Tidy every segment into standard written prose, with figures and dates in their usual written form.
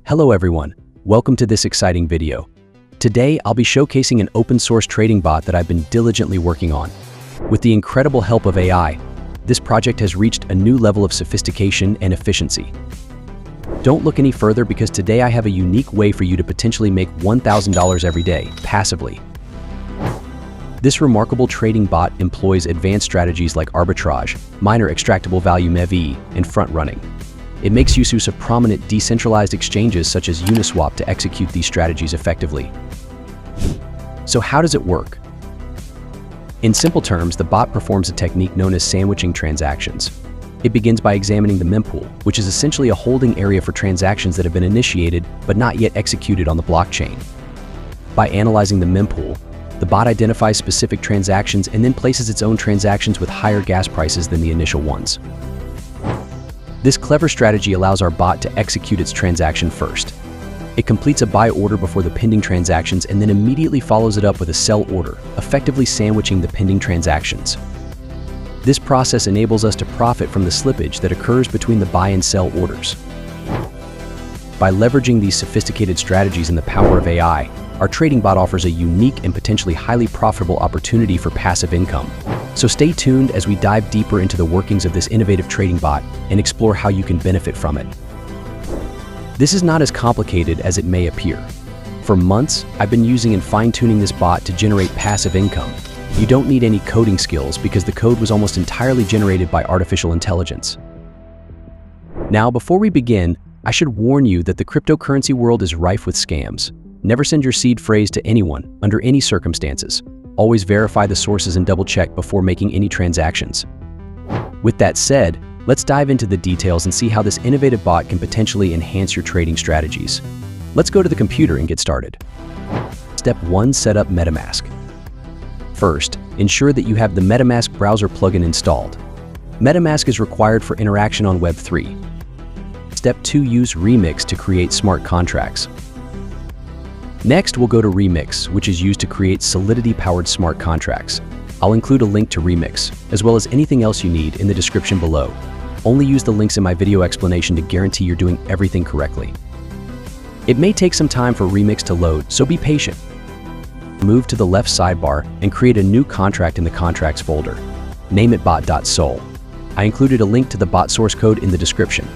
Hello everyone, welcome to this exciting video. Today I'll be showcasing an open source trading bot that I've been diligently working on. With the incredible help of AI, this project has reached a new level of sophistication and efficiency. Don't look any further because today I have a unique way for you to potentially make $1,000 every day, passively. This remarkable trading bot employs advanced strategies like arbitrage, minor extractable value MEV, and front running. It makes use of prominent decentralized exchanges such as Uniswap to execute these strategies effectively. So how does it work? In simple terms, the bot performs a technique known as sandwiching transactions. It begins by examining the mempool, which is essentially a holding area for transactions that have been initiated but not yet executed on the blockchain. By analyzing the mempool, the bot identifies specific transactions and then places its own transactions with higher gas prices than the initial ones. This clever strategy allows our bot to execute its transaction first. It completes a buy order before the pending transactions and then immediately follows it up with a sell order, effectively sandwiching the pending transactions. This process enables us to profit from the slippage that occurs between the buy and sell orders. By leveraging these sophisticated strategies and the power of AI, our trading bot offers a unique and potentially highly profitable opportunity for passive income. So stay tuned as we dive deeper into the workings of this innovative trading bot and explore how you can benefit from it. This is not as complicated as it may appear. For months, I've been using and fine-tuning this bot to generate passive income. You don't need any coding skills because the code was almost entirely generated by artificial intelligence. Now, before we begin, I should warn you that the cryptocurrency world is rife with scams. Never send your seed phrase to anyone, under any circumstances. Always verify the sources and double-check before making any transactions. With that said, let's dive into the details and see how this innovative bot can potentially enhance your trading strategies. Let's go to the computer and get started. Step 1. Set up MetaMask. First, ensure that you have the MetaMask browser plugin installed. MetaMask is required for interaction on Web3. Step 2. Use Remix to create smart contracts. Next, we'll go to Remix, which is used to create Solidity-powered smart contracts. I'll include a link to Remix, as well as anything else you need, in the description below. Only use the links in my video explanation to guarantee you're doing everything correctly. It may take some time for Remix to load, so be patient. Move to the left sidebar and create a new contract in the Contracts folder. Name it bot.sol. I included a link to the bot source code in the description.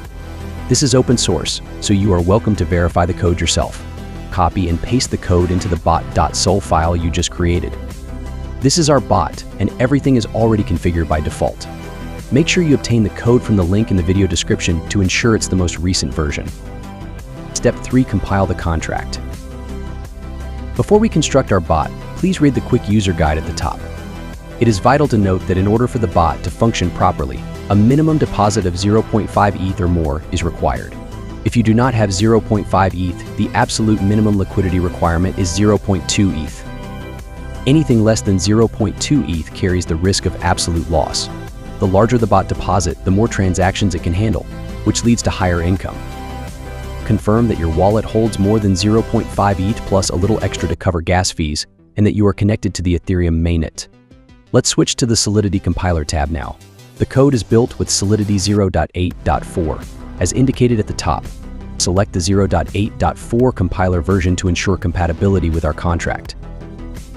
This is open source, so you are welcome to verify the code yourself. Copy and paste the code into the bot.sol file you just created. This is our bot, and everything is already configured by default. Make sure you obtain the code from the link in the video description to ensure it's the most recent version. Step 3. Compile the contract. Before we construct our bot, please read the quick user guide at the top. It is vital to note that in order for the bot to function properly, a minimum deposit of 0.5 ETH or more is required. If you do not have 0.5 ETH, the absolute minimum liquidity requirement is 0.2 ETH. Anything less than 0.2 ETH carries the risk of absolute loss. The larger the bot deposit, the more transactions it can handle, which leads to higher income. Confirm that your wallet holds more than 0.5 ETH plus a little extra to cover gas fees, and that you are connected to the Ethereum mainnet. Let's switch to the Solidity compiler tab now. The code is built with Solidity 0.8.4. As indicated at the top. Select the 0.8.4 compiler version to ensure compatibility with our contract.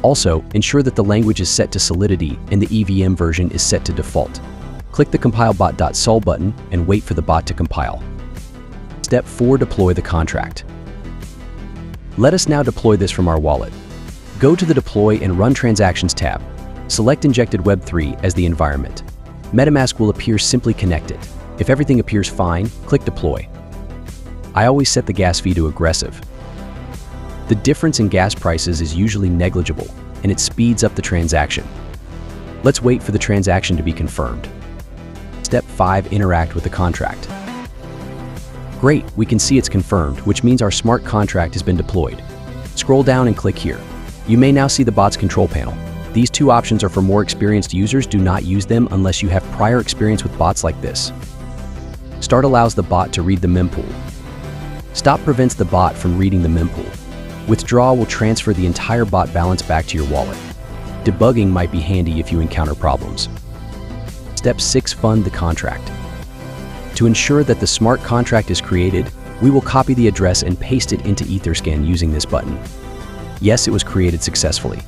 Also, ensure that the language is set to Solidity and the EVM version is set to default. Click the Compile bot.sol button and wait for the bot to compile. Step 4. Deploy the contract. Let us now deploy this from our wallet. Go to the Deploy and Run Transactions tab. Select Injected Web3 as the environment. MetaMask will appear simply connected. If everything appears fine, click Deploy. I always set the gas fee to aggressive. The difference in gas prices is usually negligible, and it speeds up the transaction. Let's wait for the transaction to be confirmed. Step 5. Interact with the contract. Great, we can see it's confirmed, which means our smart contract has been deployed. Scroll down and click here. You may now see the bot's control panel. These two options are for more experienced users. Do not use them unless you have prior experience with bots like this. Start allows the bot to read the mempool. Stop prevents the bot from reading the mempool. Withdraw will transfer the entire bot balance back to your wallet. Debugging might be handy if you encounter problems. Step 6. Fund the contract. To ensure that the smart contract is created, We will copy the address and paste it into Etherscan using this button. Yes, it was created successfully.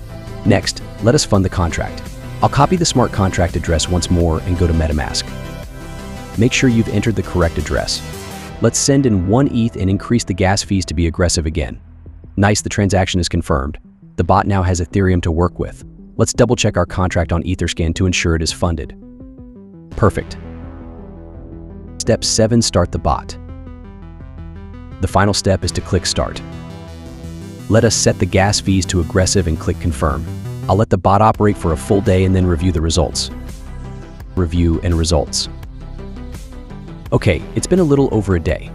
Next, let us fund the contract. I'll copy the smart contract address once more and go to MetaMask. Make sure you've entered the correct address. Let's send in 1 ETH and increase the gas fees to be aggressive again. Nice, the transaction is confirmed. The bot now has Ethereum to work with. Let's double check our contract on Etherscan to ensure it is funded. Perfect. Step 7, start the bot. The final step is to click start. Let us set the gas fees to aggressive and click confirm. I'll let the bot operate for a full day and then review the results. Review and results. Okay, it's been a little over a day.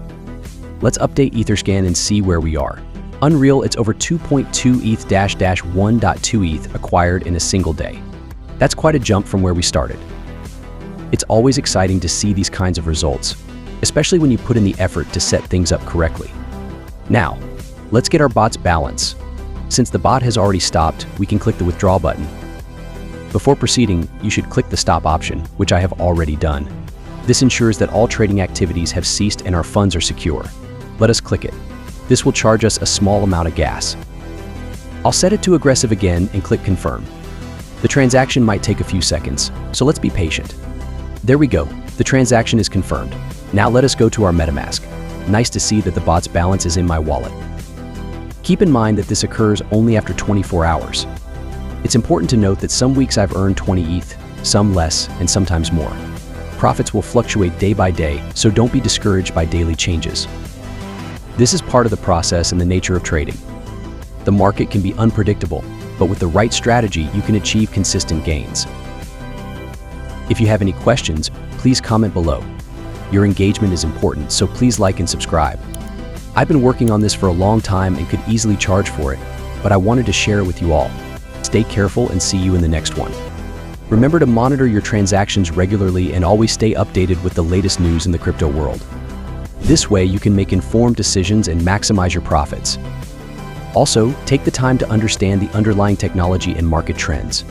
Let's update Etherscan and see where we are. Unreal, it's over 2.2 ETH-1.2 ETH acquired in a single day. That's quite a jump from where we started. It's always exciting to see these kinds of results, especially when you put in the effort to set things up correctly. Now, let's get our bot's balance. Since the bot has already stopped, we can click the withdraw button. Before proceeding, you should click the stop option, which I have already done. This ensures that all trading activities have ceased and our funds are secure. Let us click it. This will charge us a small amount of gas. I'll set it to aggressive again and click confirm. The transaction might take a few seconds, so let's be patient. There we go, the transaction is confirmed. Now let us go to our MetaMask. Nice to see that the bot's balance is in my wallet. Keep in mind that this occurs only after 24 hours. It's important to note that some weeks I've earned 20 ETH, some less, and sometimes more. Profits will fluctuate day by day, so don't be discouraged by daily changes. This is part of the process and the nature of trading. The market can be unpredictable, but with the right strategy, you can achieve consistent gains. If you have any questions, please comment below. Your engagement is important, so please like and subscribe. I've been working on this for a long time and could easily charge for it, but I wanted to share it with you all. Stay careful and see you in the next one. Remember to monitor your transactions regularly and always stay updated with the latest news in the crypto world. This way, you can make informed decisions and maximize your profits. Also, take the time to understand the underlying technology and market trends.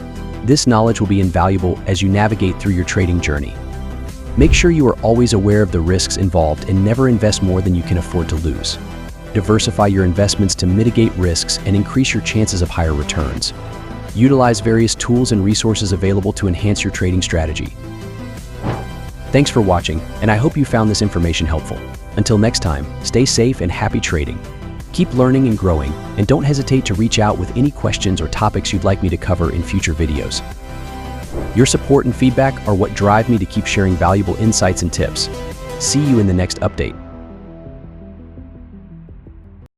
This knowledge will be invaluable as you navigate through your trading journey. Make sure you are always aware of the risks involved and never invest more than you can afford to lose. Diversify your investments to mitigate risks and increase your chances of higher returns. Utilize various tools and resources available to enhance your trading strategy. Thanks for watching, and I hope you found this information helpful. Until next time, stay safe and happy trading. Keep learning and growing, and don't hesitate to reach out with any questions or topics you'd like me to cover in future videos. Your support and feedback are what drive me to keep sharing valuable insights and tips. See you in the next update.